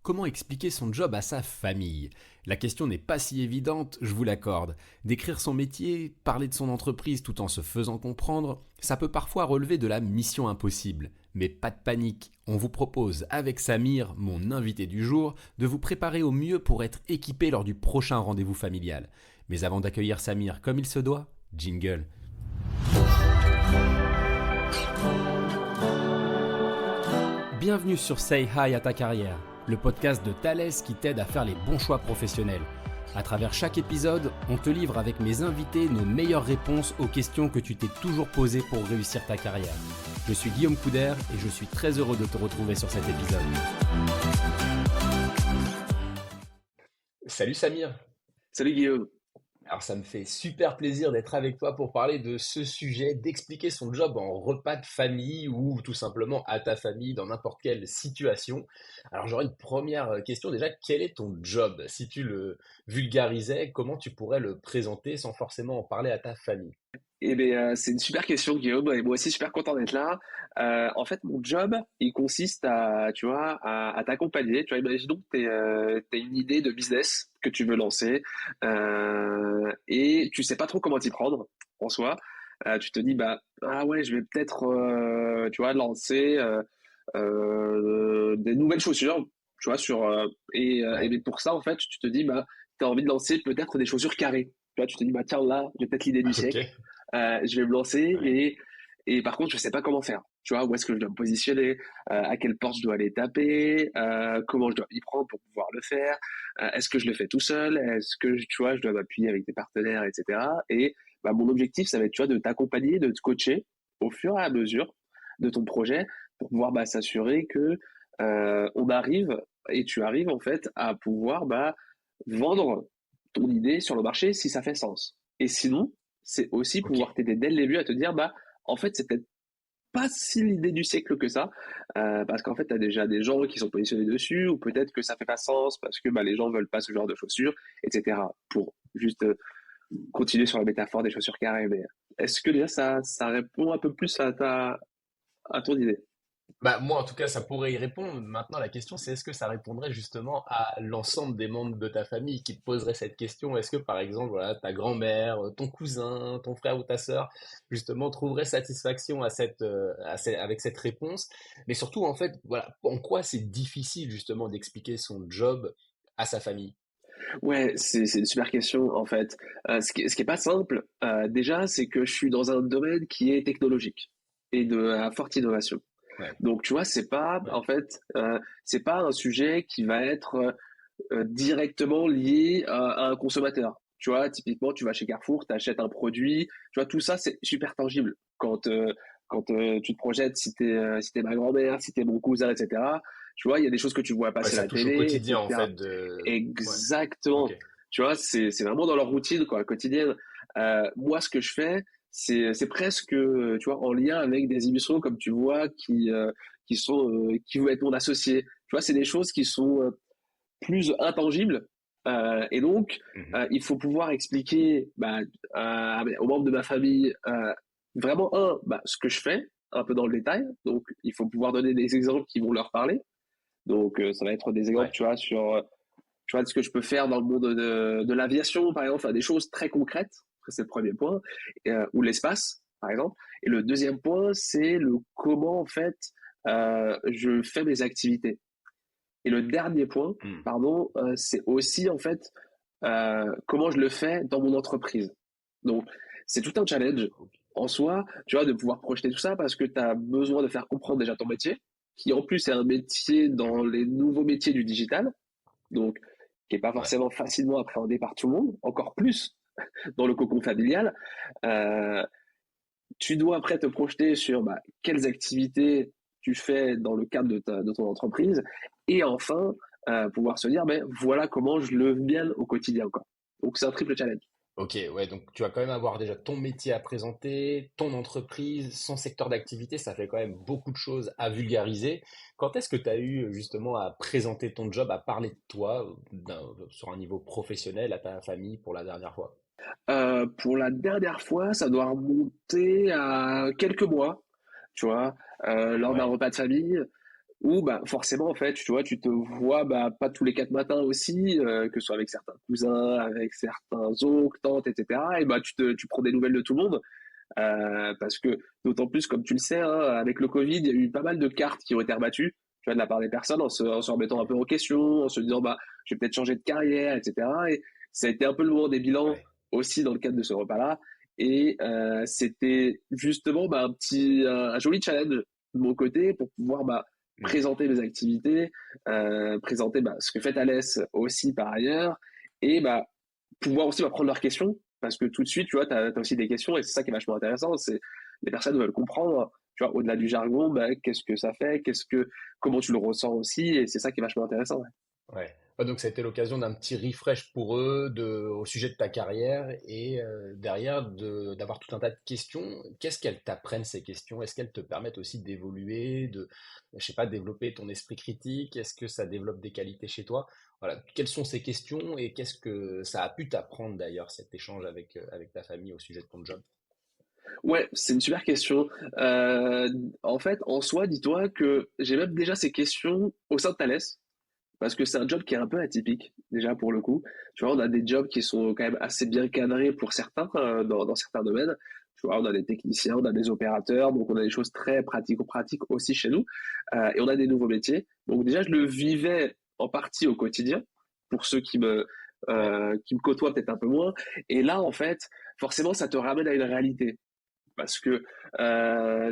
Comment expliquer son job à sa famille? La question n'est pas si évidente, je vous l'accorde. Décrire son métier, parler de son entreprise tout en se faisant comprendre, ça peut parfois relever de la mission impossible. Mais pas de panique, on vous propose avec Samir, mon invité du jour, de vous préparer au mieux pour être équipé lors du prochain rendez-vous familial. Mais avant d'accueillir Samir comme il se doit, jingle. Bienvenue sur Say Hi à ta carrière, le podcast de Thales qui t'aide à faire les bons choix professionnels. À travers chaque épisode, on te livre avec mes invités nos meilleures réponses aux questions que tu t'es toujours posées pour réussir ta carrière. Je suis Guillaume Couder et je suis très heureux de te retrouver sur cet épisode. Salut Samir. Salut Guillaume. Alors ça me fait super plaisir d'être avec toi pour parler de ce sujet, d'expliquer son job en repas de famille ou tout simplement à ta famille dans n'importe quelle situation. Alors j'aurais une première question déjà, quel est ton job? Si tu le vulgarisais, comment tu pourrais le présenter sans forcément en parler à ta famille? C'est une super question Guillaume et moi aussi super content d'être là. En fait, mon job, il consiste à, tu vois, à t'accompagner. Tu vois, imaginons que t'as une idée de business que tu veux lancer et tu sais pas trop comment t'y prendre en soi. Tu te dis bah ah ouais, je vais peut-être tu vois lancer des nouvelles chaussures, tu vois Ouais, et pour ça en fait, tu te dis bah t'as envie de lancer peut-être des chaussures carrées. Tu vois, tu te dis bah tiens là, j'ai peut-être l'idée du ok, siècle. Je vais me lancer ouais, et par contre, je sais pas comment faire. Tu vois, où est-ce que je dois me positionner, à quelle porte je dois aller taper, comment je dois m'y prendre pour pouvoir le faire. Est-ce que je le fais tout seul? Est-ce que tu vois, je dois m'appuyer avec des partenaires, etc. Et bah, mon objectif, ça va être, tu vois, de t'accompagner, de te coacher au fur et à mesure de ton projet pour pouvoir bah, s'assurer que on arrive et tu arrives en fait à pouvoir bah, vendre ton idée sur le marché si ça fait sens. Et sinon, c'est aussi ok. pouvoir t'aider dès le début à te dire, bah, en fait, c'est peut-être pas si l'idée du siècle que ça, parce qu'en fait, tu as déjà des gens qui sont positionnés dessus, ou peut-être que ça fait pas sens parce que bah, les gens veulent pas ce genre de chaussures, etc. Pour juste continuer sur la métaphore des chaussures carrées. Mais est-ce que déjà ça répond un peu plus à ton idée? Bah, moi, en tout cas, ça pourrait y répondre. Maintenant, la question, c'est est-ce que ça répondrait justement à l'ensemble des membres de ta famille qui te poseraient cette question? Est-ce que, par exemple, voilà, ta grand-mère, ton cousin, ton frère ou ta sœur, justement, trouverait satisfaction avec cette réponse? Mais surtout, en fait, voilà, en quoi c'est difficile, justement, d'expliquer son job à sa famille? Ouais, c'est une super question en fait. Ce qui est pas simple, déjà, c'est que je suis dans un domaine qui est technologique et de forte innovation. Ouais, Donc, tu vois, c'est pas, ouais, en fait, c'est pas un sujet qui va être directement lié à un consommateur. Tu vois, typiquement, tu vas chez Carrefour, tu achètes un produit, tu vois, tout ça, c'est super tangible. Quand tu te projettes, si t'es ma grand-mère, si t'es mon cousin, etc., tu vois, il y a des choses que tu vois ouais, passer à ça la touche au télé, quotidien, en etc. fait, de... Ouais, ok, Exactement. Tu vois, c'est vraiment dans leur routine, quoi, quotidienne. Moi, ce que je fais, c'est presque, tu vois, en lien avec des émissions, comme tu vois, qui vont être mon associé. Tu vois, c'est des choses qui sont plus intangible. Et donc, mhm, il faut pouvoir expliquer bah, aux membres de ma famille vraiment, bah, ce que je fais, un peu dans le détail. Donc, il faut pouvoir donner des exemples qui vont leur parler. Donc, ça va être des exemples, ouais, tu vois, tu vois, de ce que je peux faire dans le monde de l'aviation, par exemple, enfin, des choses très concrètes. C'est le premier point. Ou l'espace, par exemple. Et le deuxième point, c'est le comment, en fait, je fais mes activités. Et le dernier point, hmm, pardon, c'est aussi en fait comment je le fais dans mon entreprise. Donc, c'est tout un challenge ok, en soi, tu vois, de pouvoir projeter tout ça parce que tu as besoin de faire comprendre déjà ton métier, qui en plus est un métier dans mhm, les nouveaux métiers du digital, donc qui est pas ouais. forcément facilement appréhendé par tout le monde, encore plus dans le cocon familial. Euh, Tu dois après te projeter sur bah, quelles activités tu fais dans le cadre de ton entreprise et enfin pouvoir se dire ben voilà comment je le viens au quotidien quoi. Donc c'est un triple challenge. Ok, ouais, donc tu vas quand même avoir déjà ton métier à présenter, ton entreprise, son secteur d'activité, ça fait quand même beaucoup de choses à vulgariser. Quand est-ce que tu as eu justement à présenter ton job, à parler de toi sur un niveau professionnel à ta famille pour la dernière fois? Pour la dernière fois, ça doit remonter à quelques mois, tu vois, lors d'un Ouais, repas de famille où bah, forcément, en fait, tu vois, tu te vois bah, pas tous les 4 matins aussi, que ce soit avec certains cousins, avec certains oncles, tantes, etc. Et bah, tu prends des nouvelles de tout le monde. Parce que, d'autant plus, comme tu le sais, hein, avec le Covid, il y a eu pas mal de cartes qui ont été rebattues, tu vois, de la part des personnes, en se remettant un peu en question, en se disant, bah, je vais peut-être changer de carrière, etc. Et ça a été un peu le moment des bilans Ouais. aussi dans le cadre de ce repas-là. Et c'était justement bah, un joli challenge de mon côté pour pouvoir bah, Mm. présenter mes activités, présenter bah, ce que fait Thalès aussi par ailleurs, et bah, pouvoir aussi bah, prendre leurs questions, parce que tout de suite, tu vois, tu as aussi des questions, et c'est ça qui est vachement intéressant, c'est les personnes veulent comprendre, tu vois, au-delà du jargon, bah, qu'est-ce que ça fait, comment tu le ressens aussi, et c'est ça qui est vachement intéressant. Ouais. Ouais. Ouais, donc ça a été l'occasion d'un petit refresh pour eux au sujet de ta carrière et derrière d'avoir tout un tas de questions. Qu'est-ce qu'elles t'apprennent ces questions? Est-ce qu'elles te permettent aussi d'évoluer, je sais pas, développer ton esprit critique? Est-ce que ça développe des qualités chez toi? Voilà. Quelles sont ces questions et qu'est-ce que ça a pu t'apprendre d'ailleurs cet échange avec ta famille au sujet de ton job? Ouais, c'est une super question. En fait, en soi, dis-toi que j'ai même déjà ces questions au sein de Thales, parce que c'est un job qui est un peu atypique, déjà pour le coup. Tu vois, on a des jobs qui sont quand même assez bien cadrés pour certains, dans certains domaines. Tu vois, on a des techniciens, on a des opérateurs, donc on a des choses très pratico-pratiques aussi chez nous. Et on a des nouveaux métiers. Donc déjà, je le vivais en partie au quotidien, pour ceux Ouais. qui me côtoient peut-être un peu moins. Et là, en fait, forcément, ça te ramène à une réalité parce que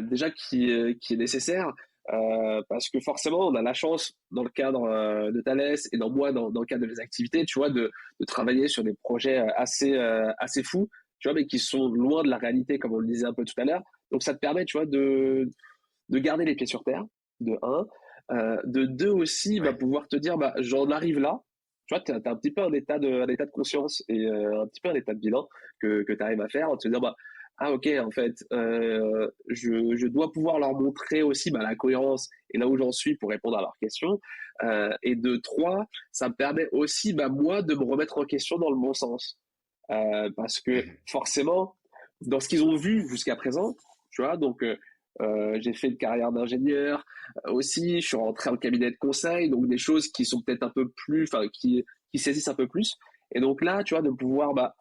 déjà qui est nécessaire, parce que forcément on a la chance dans le cadre de Thalès et dans moi dans le cadre de mes activités, tu vois, de travailler sur des projets assez fous, tu vois, mais qui sont loin de la réalité comme on le disait un peu tout à l'heure. Donc ça te permet, tu vois, de garder les pieds sur terre, de un, de deux aussi, bah, Ouais. pouvoir te dire, bah, j'en arrive là. Tu vois, tu as un petit peu un état de conscience et un petit peu un état de bilan que tu arrives à faire, de te dire, bah, ah ok, en fait, je dois pouvoir leur montrer aussi bah, la cohérence et là où j'en suis pour répondre à leurs questions. Et de trois, ça me permet aussi, bah, moi, de me remettre en question dans le bon sens. Parce que Mhm. forcément, dans ce qu'ils ont vu jusqu'à présent, tu vois, donc j'ai fait une carrière d'ingénieur aussi, je suis rentré en cabinet de conseil, donc des choses qui sont peut-être un peu plus, enfin, qui saisissent un peu plus. Et donc là, tu vois, de pouvoir bah,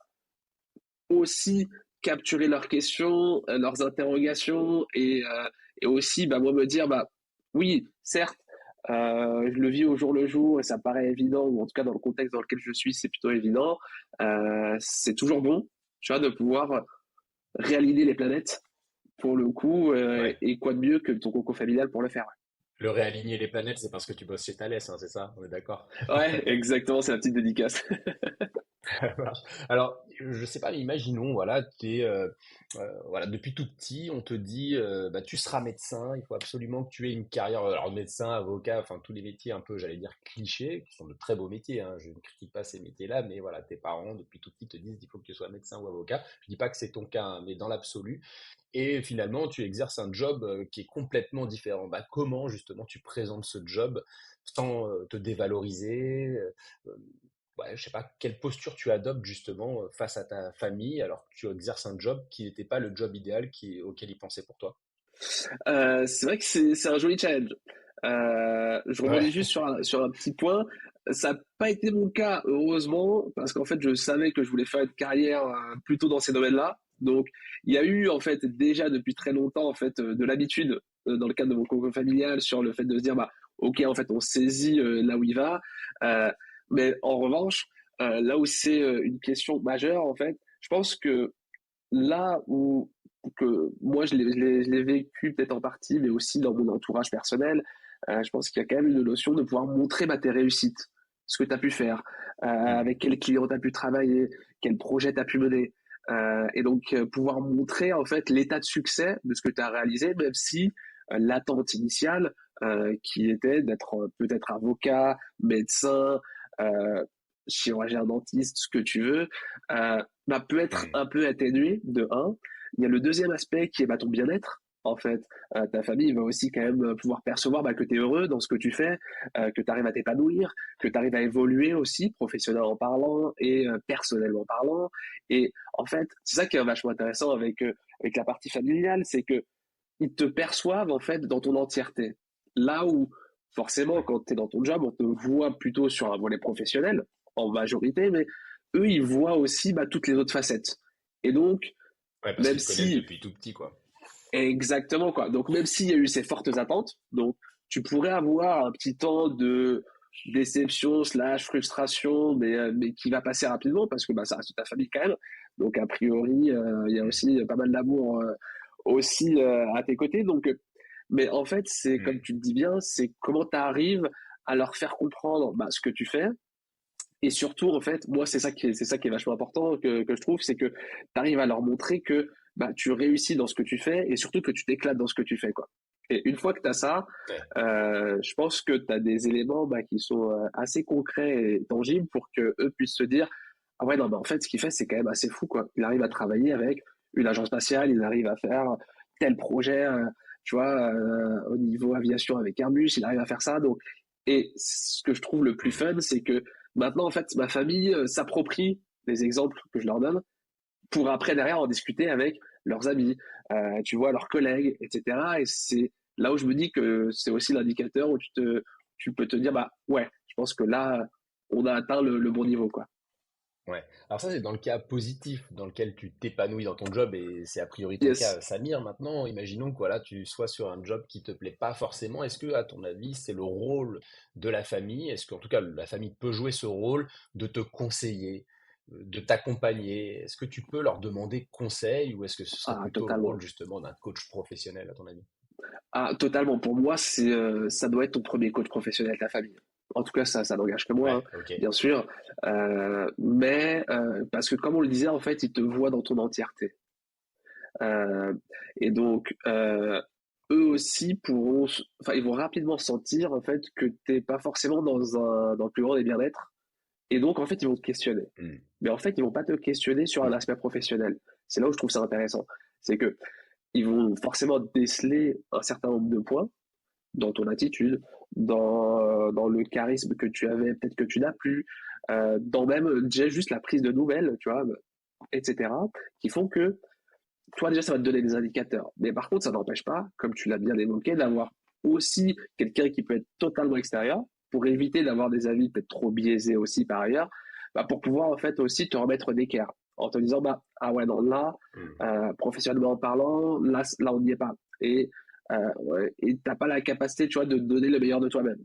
aussi capturer leurs questions, leurs interrogations et aussi bah, moi me dire bah oui certes je le vis au jour le jour et ça paraît évident ou en tout cas dans le contexte dans lequel je suis c'est plutôt évident. C'est toujours bon tu vois de pouvoir réaligner les planètes pour le coup Ouais. et quoi de mieux que ton coco familial pour le faire. Le réaligner les planètes, c'est parce que tu bosses chez Thales, hein, c'est ça? On est d'accord? Ouais, exactement, c'est la petite dédicace. Ça marche. Alors, je sais pas, mais imaginons, voilà, voilà, depuis tout petit, on te dit, bah, tu seras médecin, il faut absolument que tu aies une carrière, alors médecin, avocat, enfin tous les métiers un peu, j'allais dire clichés, qui sont de très beaux métiers, hein, je ne critique pas ces métiers-là, mais voilà, tes parents depuis tout petit te disent, il faut que tu sois médecin ou avocat. Je dis pas que c'est ton cas, hein, mais dans l'absolu. Et finalement, tu exerces un job qui est complètement différent. Bah, comment justement tu présentes ce job sans te dévaloriser? Ouais, je sais pas quelle posture tu adoptes justement face à ta famille alors que tu exerces un job qui n'était pas le job idéal auquel ils pensaient pour toi. C'est vrai que c'est un joli challenge. Je rebondis Ouais. juste sur un petit point. Ça n'a pas été mon cas, heureusement, parce qu'en fait, je savais que je voulais faire une carrière plutôt dans ces domaines-là. Donc, il y a eu, en fait, déjà depuis très longtemps, en fait, de l'habitude dans le cadre de mon concours familial sur le fait de se dire, bah, ok, en fait, on saisit là où il va. Euh, mais en revanche, là où c'est une question majeure, en fait, je pense que là où que moi je l'ai vécu peut-être en partie, mais aussi dans mon entourage personnel, je pense qu'il y a quand même une notion de pouvoir montrer bah, tes réussites, ce que tu as pu faire, Mhm. avec quel client tu as pu travailler, quel projet tu as pu mener. Et donc pouvoir montrer en fait l'état de succès de ce que tu as réalisé, même si l'attente initiale qui était d'être peut-être avocat, médecin, euh, chirurgien dentiste, ce que tu veux, bah, peut être Mhm. un peu atténué de un. Il y a le deuxième aspect qui est bah, ton bien-être. En fait, ta famille va aussi quand Ouais. même pouvoir percevoir bah, que tu es heureux dans ce que tu fais, que tu arrives à t'épanouir, que tu arrives à évoluer aussi, professionnellement parlant et personnellement parlant. Et en fait, c'est ça qui est vachement intéressant avec la partie familiale, c'est que ils te perçoivent en fait dans ton entièreté. Là où forcément, Ouais. quand tu es dans ton job, on te voit plutôt sur un volet professionnel, en majorité, mais eux, ils voient aussi toutes les autres facettes. Et donc, Ouais, parce même qu'ils te connaissent si, depuis tout petit, quoi. exactement quoi, donc même s'il y a eu ces fortes attentes, donc tu pourrais avoir un petit temps de déception slash frustration, mais qui va passer rapidement parce que ça reste ta famille quand même. Donc a priori, il y a Mm. aussi pas mal d'amour aussi à tes côtés. Donc, mais en fait, c'est comme Mm. tu le dis bien, c'est comment tu arrives à leur faire comprendre ce que tu fais. Et surtout, en fait, moi, c'est ça qui est vachement important que je trouve, c'est que tu arrives à leur montrer que tu réussis dans ce que tu fais et surtout que tu t'éclates dans ce que tu fais, quoi. Et une fois que tu as ça, Ouais. je pense que tu as des éléments qui sont assez concrets et tangibles pour que eux puissent se dire, ah ouais, non, mais en fait, ce qu'il fait, c'est quand même assez fou, quoi. Il arrive à travailler avec une agence spatiale, il arrive à faire tel projet, tu vois, au niveau aviation avec Airbus, il arrive à faire ça. Donc, et ce que je trouve le plus Mm. fun, c'est que maintenant, en fait, ma famille s'approprie les exemples que je leur donne pour après, derrière, en discuter avec leurs amis, tu vois, leurs collègues, etc. Et c'est là où je me dis que c'est aussi l'indicateur où tu peux te dire, ouais, je pense que là, on a atteint le bon niveau, quoi. Ouais. Alors ça, c'est dans le cas positif, dans lequel tu t'épanouis dans ton job, et c'est a priori ton Yes. cas, Samir. Maintenant, imaginons que voilà, tu sois sur un job qui te plaît pas forcément. Est-ce que, à ton avis, c'est le rôle de la famille? Est-ce qu'en tout cas, la famille peut jouer ce rôle de te conseiller, de t'accompagner? Est-ce que tu peux leur demander conseil, ou est-ce que ce serait Ah, plutôt le rôle totalement. justement d'un coach professionnel, à ton avis? Ah, totalement. Pour moi, ça doit être ton premier coach professionnel de la famille. En tout cas, ça n'engage que moi, hein, Ouais, ok. bien sûr. Mais parce que comme on le disait, en fait, il te voit dans ton entièreté. Euh, et donc, eux aussi enfin, ils vont rapidement sentir en fait que t'es pas forcément dans le plus grand des bien-être. Et donc, en fait, ils vont te questionner. Hmm. Mais en fait, ils vont pas te questionner sur un Hmm. aspect professionnel. C'est là où je trouve ça intéressant. C'est que ils vont forcément déceler un certain nombre de points dans ton attitude, dans le charisme que tu avais, peut-être que tu n'as plus, dans même déjà juste la prise de nouvelles, tu vois, etc., qui font que toi, déjà, ça va te donner des indicateurs. Mais par contre, ça n'empêche pas, comme tu l'as bien évoqué, d'avoir aussi quelqu'un qui peut être totalement extérieur pour éviter d'avoir des avis peut-être trop biaisés aussi par ailleurs, pour pouvoir en fait aussi te remettre d'équerre en te disant ah ouais non là Hmm. professionnellement parlant là on n'y est pas ouais, et t'as pas la capacité tu vois de donner le meilleur de toi-même,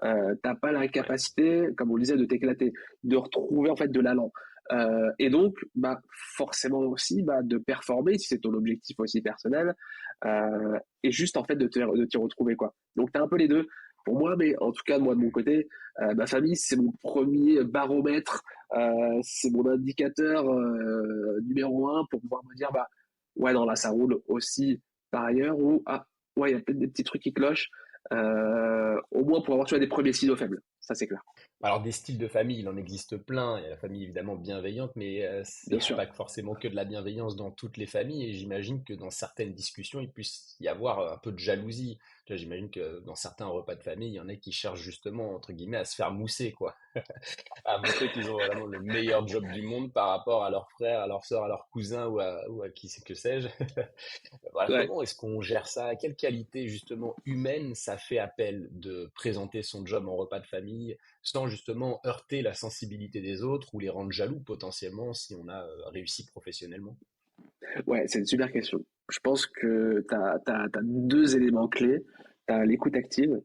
t'as pas la Ouais. capacité, comme on le disait, de t'éclater, de retrouver en fait de l'allant. Et donc, forcément aussi, de performer si c'est ton objectif aussi personnel, et juste en fait de t'y retrouver quoi. Donc t'as un peu les deux pour moi, mais en tout cas moi de mon Hmm. côté, ma famille c'est mon premier baromètre, c'est mon indicateur numéro un pour pouvoir me dire ouais non là ça roule aussi par ailleurs ou ah ouais il y a peut-être des petits trucs qui clochent, au moins pour avoir tu vois, des premiers signaux faibles. Ça, c'est clair. Alors des styles de famille, il en existe plein. Il y a la famille évidemment bienveillante, mais il Bien n'y a sûr. pas forcément que de la bienveillance dans toutes les familles. Et j'imagine que dans certaines discussions, il puisse y avoir un peu de jalousie. Tu vois, j'imagine que dans certains repas de famille, il y en a qui cherchent justement, entre guillemets, à se faire mousser, quoi. À montrer qu'ils ont vraiment le meilleur job du monde par rapport à leurs frères, à leurs sœurs, à leurs cousins ou à qui c'est que sais-je. Voilà, Ouais. comment est-ce qu'on gère ça? À quelle qualité justement humaine ça fait appel de présenter son job en repas de famille sans justement heurter la sensibilité des autres ou les rendre jaloux potentiellement si on a réussi professionnellement? Ouais, c'est une super question. Je pense que tu as deux éléments clés. Tu as l'écoute active.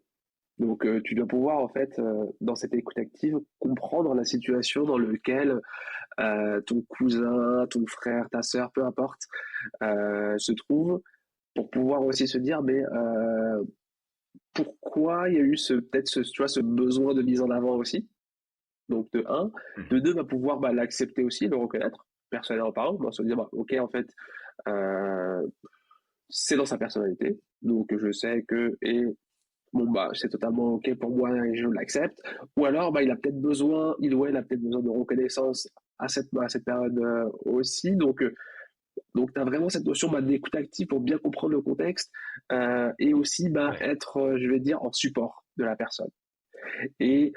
Donc, tu dois pouvoir, en fait, dans cette écoute active, comprendre la situation dans laquelle ton cousin, ton frère, ta sœur, peu importe, se trouve, pour pouvoir aussi se dire, mais pourquoi il y a eu peut-être tu vois, ce besoin de mise en avant aussi. Donc de un, de Mhm. deux, va pouvoir l'accepter aussi, le reconnaître, personnellement parlant, se dire ok en fait euh, c'est dans sa personnalité, donc je sais que et bon c'est totalement ok pour moi et je l'accepte. Ou alors il a peut-être besoin, il ou elle a peut-être besoin de reconnaissance à cette période aussi, donc tu as vraiment cette notion d'écoute active pour bien comprendre le contexte, et aussi Ouais. être, je vais dire, en support de la personne. Et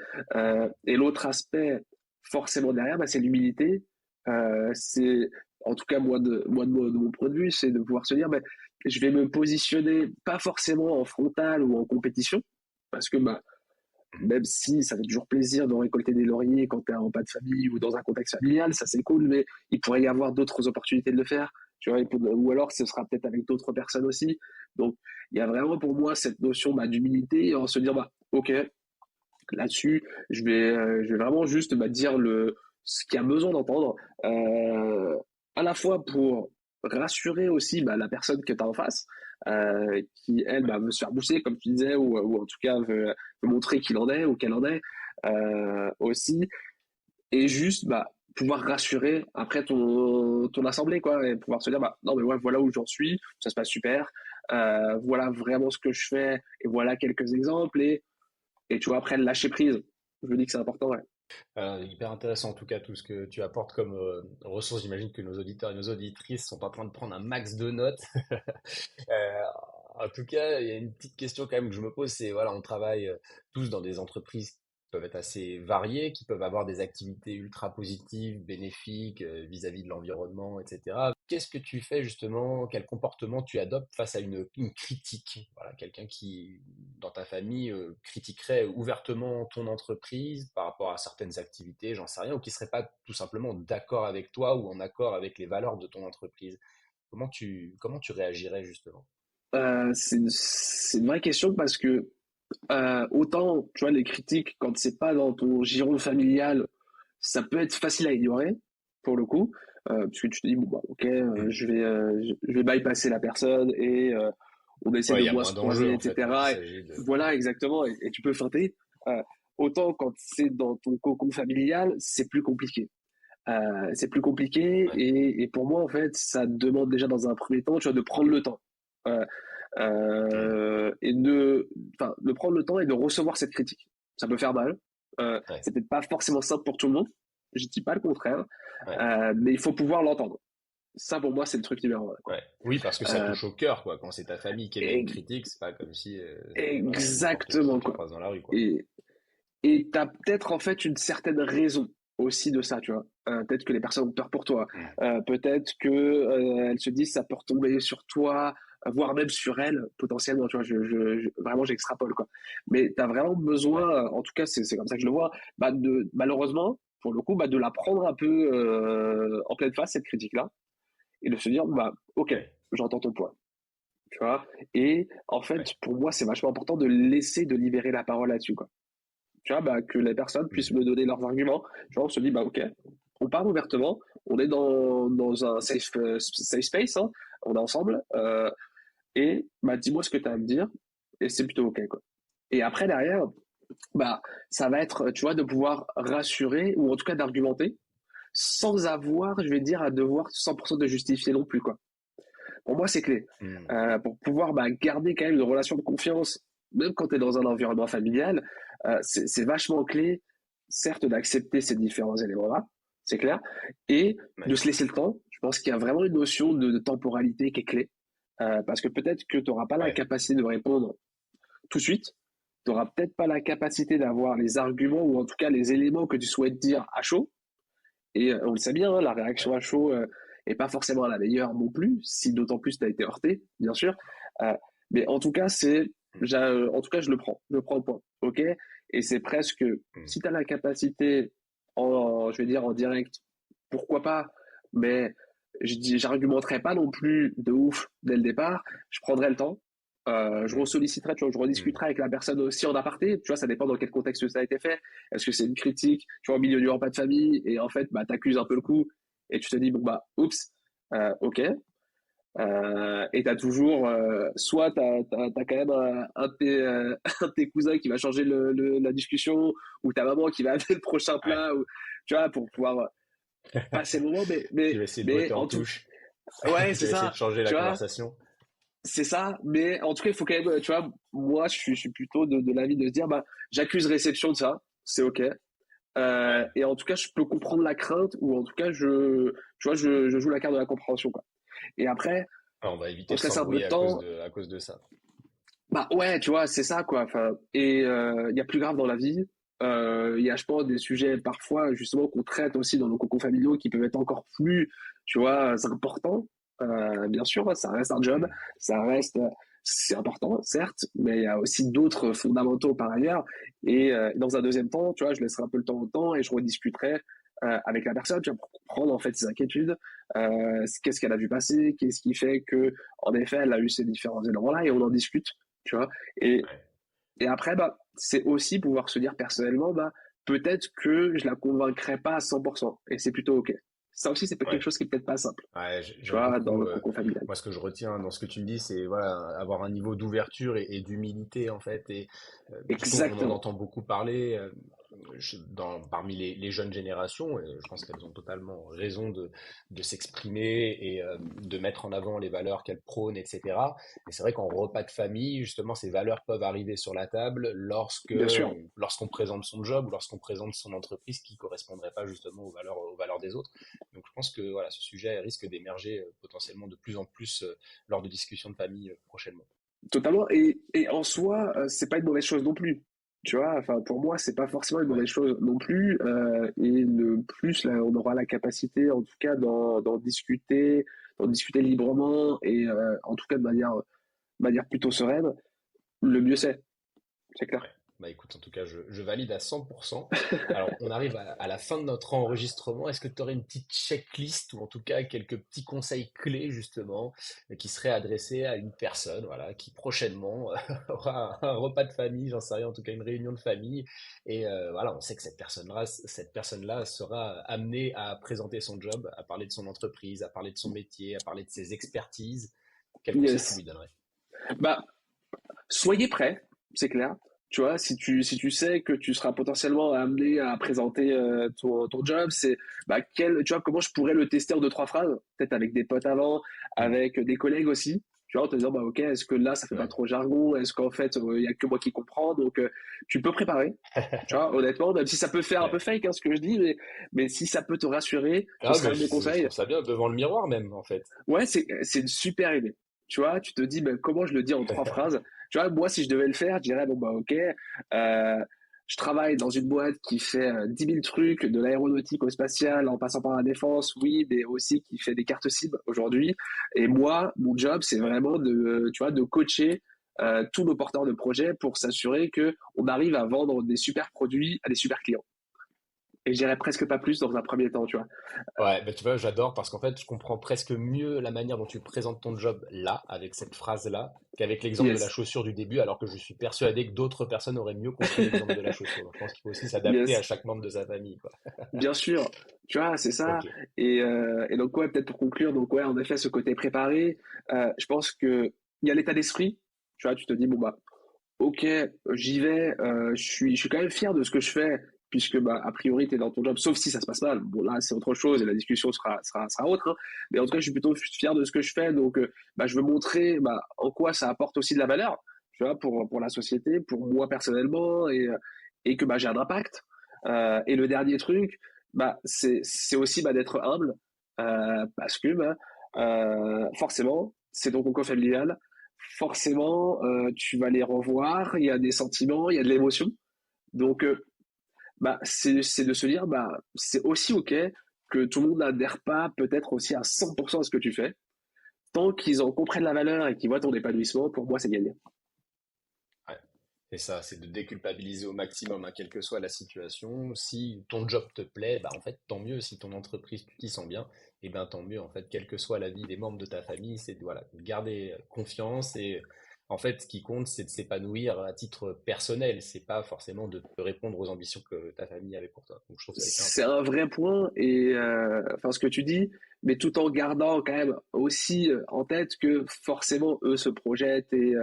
l'autre aspect, forcément derrière, c'est l'humilité. C'est, en tout cas, de mon point de vue, c'est de pouvoir se dire, je vais me positionner pas forcément en frontal ou en compétition, parce que bah, même si ça fait toujours plaisir de récolter des lauriers quand tu es un repas de famille ou dans un contexte familial, ça c'est cool, mais il pourrait y avoir d'autres opportunités de le faire, tu vois, ou alors ce sera peut-être avec d'autres personnes aussi. Donc, il y a vraiment pour moi cette notion bah, d'humilité en se dire, bah, ok, là-dessus, je vais vraiment juste bah, dire ce qu'il y a besoin d'entendre, euh, à la fois pour rassurer aussi bah, la personne que tu as en face, qui, elle, Ouais. bah, veut se faire booster, comme tu disais, ou en tout cas veut montrer qu'il en est ou qu'elle en est aussi, et juste bah, pouvoir rassurer après ton assemblée, quoi, et pouvoir se dire, bah, non, mais ouais, voilà où j'en suis, ça se passe super, voilà vraiment ce que je fais, et voilà quelques exemples, et tu vois, après, lâcher prise. Je me dis que c'est important, ouais. Hyper intéressant en tout cas tout ce que tu apportes comme ressources. J'imagine que nos auditeurs et nos auditrices sont en train de prendre un max de notes. Euh, En tout cas, il y a une petite question quand même que je me pose, c'est voilà, on travaille tous dans des entreprises qui peuvent être assez variées, qui peuvent avoir des activités ultra positives, bénéfiques vis-à-vis de l'environnement, etc. Qu'est-ce que tu fais justement, quel comportement tu adoptes face à une critique? Voilà, quelqu'un qui, dans ta famille, critiquerait ouvertement ton entreprise par rapport à certaines activités, j'en sais rien, ou qui serait pas tout simplement d'accord avec toi ou en accord avec les valeurs de ton entreprise. Comment tu réagirais justement? C'est une vraie question parce que autant, tu vois, les critiques, quand c'est pas dans ton giron familial, ça peut être facile à ignorer, pour le coup, parce que tu te dis, bon, bah, ok, Hmm. je vais bypasser la personne et on essaie Ouais, de il y a moins moins se d'enjeux croiser, en fait quand il etc. Et s'agit de. voilà, exactement, et tu peux feinter. Autant quand c'est dans ton cocon familial, c'est plus compliqué. C'est plus compliqué Ouais, et pour moi, en fait, ça demande déjà dans un premier temps, tu vois, de prendre le temps. Euh, hmm, et enfin, de prendre le temps et de recevoir cette critique. Ça peut faire mal. ouais, C'est peut-être pas forcément simple pour tout le monde. Je dis pas le contraire, ouais, mais il faut pouvoir l'entendre. Ça, pour moi, c'est le truc numéro un, quoi. ouais. Oui, parce que ça Euh, touche au cœur, quoi. Quand c'est ta famille qui émet une et- critique, c'est pas comme si voilà, n'importe qui exactement, tu quoi. croises dans la rue, quoi. Et t'as peut-être en fait une certaine raison aussi de ça, tu vois. Peut-être que les personnes ont peur pour toi. Hmm, Peut-être que elles se disent ça peut retomber sur toi, voire même sur elles potentiellement. Tu vois, vraiment j'extrapole quoi. Mais t'as vraiment ouais, besoin, en tout cas c'est comme ça que je le vois, bah, de malheureusement pour le coup bah, de la prendre un peu en pleine face cette critique là et de se dire bah ok ouais, j'entends ton point. Tu vois. Et en ouais. fait pour moi c'est vachement important de laisser de libérer la parole là-dessus quoi, tu vois, bah, que les personnes puissent Hmm, me donner leurs arguments. Tu vois, on se dit, bah, ok, on parle ouvertement, on est dans un safe space, hein, on est ensemble, et bah, dis-moi ce que tu as à me dire, et c'est plutôt ok, quoi. Et après, derrière, bah, ça va être, tu vois, de pouvoir rassurer, ou en tout cas d'argumenter, sans avoir, je vais dire, à devoir 100% de justifier non plus, quoi. Pour moi, c'est clé. hmm, Pour pouvoir bah, garder quand même une relation de confiance, même quand tu es dans un environnement familial, c'est vachement clé, certes, d'accepter ces différents éléments-là, c'est clair, et de ouais, se laisser le temps. Je pense qu'il y a vraiment une notion de temporalité qui est clé, parce que peut-être que tu n'auras pas la ouais, capacité de répondre tout de suite, tu n'auras peut-être pas la capacité d'avoir les arguments ou en tout cas les éléments que tu souhaites dire à chaud, et on le sait bien, hein, la réaction ouais, à chaud est pas forcément la meilleure non plus, si d'autant plus tu as été heurté, bien sûr. Euh, mais en tout cas, hmm, en tout cas, je prends le point, ok. Et c'est presque, hmm, si tu as la capacité, je vais dire en direct, pourquoi pas, mais j'argumenterai pas non plus de ouf dès le départ. Je prendrai le temps. Je hmm, ressolliciterai, tu vois, je hmm. rediscuterai avec la personne aussi en aparté. Tu vois, ça dépend dans quel contexte ça a été fait. Est-ce que c'est une critique, tu vois, au milieu du repas de famille, et en fait, bah, t'accuses un peu le coup, et tu te dis, bon, bah, oups, ok. Et t'as toujours, soit t'as quand même un de tes, un de tes cousins qui va changer la discussion, ou ta maman qui va amener le prochain Ouais. plat, ou, tu vois, pour pouvoir passer le moment, Qui va essayer de botter en en tout, touche, ouais, qui c'est va essayer ça, de changer la tu vois, conversation. c'est ça, mais en tout cas, il faut quand même, tu vois, moi, je suis plutôt de l'avis de se dire, bah, j'accuse réception de ça, c'est ok. Ouais. Et en tout cas, je peux comprendre la crainte, ou en tout cas, tu vois, je joue la carte de la compréhension, quoi. Et après, Ouais, on va éviter on de se laisse un peu s'embrouiller de temps. à cause de ça. Bah ouais, tu vois, c'est ça, quoi. Enfin, et il y a plus grave dans la vie. Il y a, je pense, des sujets parfois, justement, qu'on traite aussi dans nos cocons familiaux qui peuvent être encore plus, tu vois, importants. Bien sûr, ça reste un job, Hmm. ça reste, c'est important, certes, mais il y a aussi d'autres fondamentaux par ailleurs. Et dans un deuxième temps, tu vois, je laisserai un peu le temps au temps et je rediscuterai avec la personne, tu vois, pour comprendre en fait ses inquiétudes, qu'est-ce qu'elle a vu passer, qu'est-ce qui fait que, en effet, elle a eu ces différents éléments-là et on en discute, tu vois. Et, Ouais, et après, bah, c'est aussi pouvoir se dire personnellement, bah, peut-être que je la convaincrai pas à 100%, et c'est plutôt ok. Ça aussi, c'est pas quelque ouais. chose qui est peut-être pas simple, Ouais, tu j'aime vois, dans beaucoup. le cocon familial. Moi, ce que je retiens dans ce que tu me dis, c'est voilà, avoir un niveau d'ouverture et d'humilité en fait. Et surtout, on en Exactement. entend beaucoup parler parmi les jeunes générations. Et je pense qu'elles ont totalement raison de s'exprimer et de mettre en avant les valeurs qu'elles prônent, etc. Et c'est vrai qu'en repas de famille, justement, ces valeurs peuvent arriver sur la table Bien sûr. lorsqu'on présente son job ou lorsqu'on présente son entreprise qui correspondrait pas justement aux valeurs des autres. Donc je pense que voilà, ce sujet risque d'émerger potentiellement de plus en plus lors de discussions de famille prochainement. Totalement. Et en soi, c'est pas une mauvaise chose non plus. Tu vois, enfin, pour moi, c'est pas forcément une Ouais, mauvaise chose non plus. Et le plus, là, on aura la capacité, en tout cas, d'en discuter librement et en tout cas de manière plutôt sereine, le mieux c'est clair. ouais. Bah écoute, en tout cas, je valide à 100%. Alors, on arrive à la fin de notre enregistrement. Est-ce que tu aurais une petite checklist ou en tout cas quelques petits conseils clés justement qui seraient adressés à une personne, voilà, qui prochainement aura un repas de famille, j'en sais rien, en tout cas une réunion de famille, et voilà, on sait que cette personne-là sera amenée à présenter son job, à parler de son entreprise, à parler de son métier, à parler de ses expertises. Quel conseil tu Yes. lui donnerais? Bah, soyez prêts, c'est clair. Tu vois, si tu sais que tu seras potentiellement amené à présenter ton job, c'est bah, tu vois, comment je pourrais le tester en deux, trois phrases, peut-être avec des potes avant, Hmm. avec des collègues aussi. Tu vois, en te disant, bah, ok, est-ce que là, ça fait pas Ouais. trop jargon? Est-ce qu'en fait, il y a que moi qui comprends? Donc, tu peux préparer. Tu vois, honnêtement, même si ça peut faire un peu Ouais. fake, hein, ce que je dis, mais si ça peut te rassurer, ce Ah, serait mais un de mes je conseils. trouve ça bien devant le miroir même, en fait. Ouais, c'est une super idée. Tu vois, tu te dis, ben, comment je le dis en trois phrases? Tu vois, moi, si je devais le faire, je dirais, bon, bah, ok, je travaille dans une boîte qui fait 10 000 trucs, de l'aéronautique au spatial, en passant par la défense, oui, mais aussi qui fait des cartes SIM aujourd'hui. Et moi, mon job, c'est Ouais. vraiment tu vois, de coacher tous nos porteurs de projets pour s'assurer que on arrive à vendre des super produits à des super clients. Et je dirais presque pas plus dans un premier temps, tu vois. Ouais, bah tu vois, j'adore parce qu'en fait, je comprends presque mieux la manière dont tu présentes ton job là, avec cette phrase-là, qu'avec l'exemple de la Yes, chaussure du début, alors que je suis persuadé que d'autres personnes auraient mieux compris l'exemple de la chaussure. Donc, je pense qu'il faut aussi s'adapter à yes. chaque membre de sa famille, quoi. Bien sûr, tu vois, c'est ça. Ok. Et donc, ouais, peut-être pour conclure, donc, ouais, en effet, ce côté préparé, je pense que il y a l'état d'esprit. Tu vois, tu te dis, bon, bah, ok, j'y vais, je suis quand même fier de ce que je fais, puisque, bah, a priori, tu es dans ton job, sauf si ça se passe mal. Bon, là, c'est autre chose et la discussion sera autre, hein. Mais en tout cas, je suis plutôt fier de ce que je fais. Donc, bah, je veux montrer, bah, en quoi ça apporte aussi de la valeur, tu vois, pour la société, pour moi personnellement, et que, bah, j'ai un impact. Et le dernier truc, bah, c'est aussi bah, d'être humble, parce que bah, forcément, c'est ton concours familial, forcément, tu vas les revoir, il y a des sentiments, il y a de l'émotion. Donc, bah, c'est de se dire, bah, c'est aussi OK que tout le monde n'adhère pas peut-être aussi à 100% à ce que tu fais. Tant qu'ils en comprennent la valeur et qu'ils voient ton épanouissement, pour moi, c'est gagné. Ouais. C'est ça, c'est de déculpabiliser au maximum, hein, quelle que soit la situation. Si ton job te plaît, bah en fait, tant mieux. Si ton entreprise, tu t'y sens bien, et ben tant mieux. En fait, quelle que soit la vie des membres de ta famille, c'est de, voilà, de garder confiance et en fait, ce qui compte, c'est de s'épanouir à titre personnel. C'est pas forcément de répondre aux ambitions que ta famille avait pour toi. Donc, je trouve ça hyper C'est intéressant. un vrai point et enfin ce que tu dis, mais tout en gardant quand même aussi en tête que forcément eux se projettent et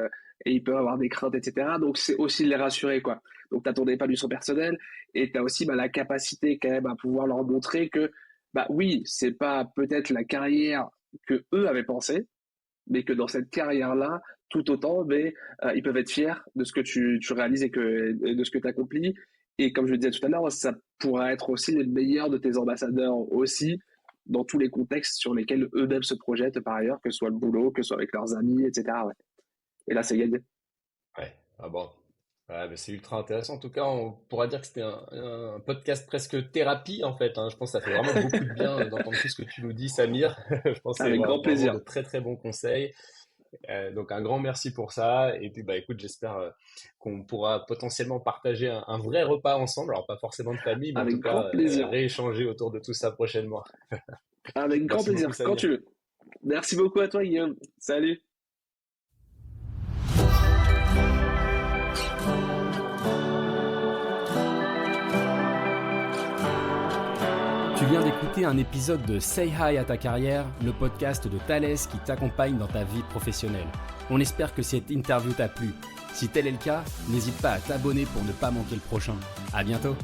ils peuvent avoir des craintes, etc. Donc c'est aussi de les rassurer quoi. Donc tu as ton épanouissement personnel et tu as aussi bah, la capacité quand même à pouvoir leur montrer que bah oui, c'est pas peut-être la carrière que eux avaient pensé, mais que dans cette carrière-là, tout autant, mais ils peuvent être fiers de ce que tu réalises et de ce que tu accomplis. Et comme je le disais tout à l'heure, ça pourra être aussi les meilleurs de tes ambassadeurs aussi, dans tous les contextes sur lesquels eux-mêmes se projettent par ailleurs, que ce soit le boulot, que ce soit avec leurs amis, etc. Ouais. Et là, c'est gagné. Ouais, ah bon. Ouais, bah, c'est ultra intéressant. En tout cas, on pourra dire que c'était un podcast presque thérapie, en fait, hein. Je pense que ça fait vraiment beaucoup de bien d'entendre tout ce que tu nous dis, Samir. Je pense que c'est Avec grand vraiment de plaisir. très très bons conseils. Donc un grand merci pour ça. Et puis bah écoute, j'espère qu'on pourra potentiellement partager un vrai repas ensemble. Alors pas forcément de famille, mais en tout Avec grand cas plaisir. rééchanger autour de tout ça prochainement. Avec grand Merci plaisir, beaucoup, quand Samir. tu veux. Merci beaucoup à toi, Guillaume. Salut. Tu viens d'écouter un épisode de Say Hi à ta carrière, le podcast de Thales qui t'accompagne dans ta vie professionnelle. On espère que cette interview t'a plu. Si tel est le cas, n'hésite pas à t'abonner pour ne pas manquer le prochain. À bientôt.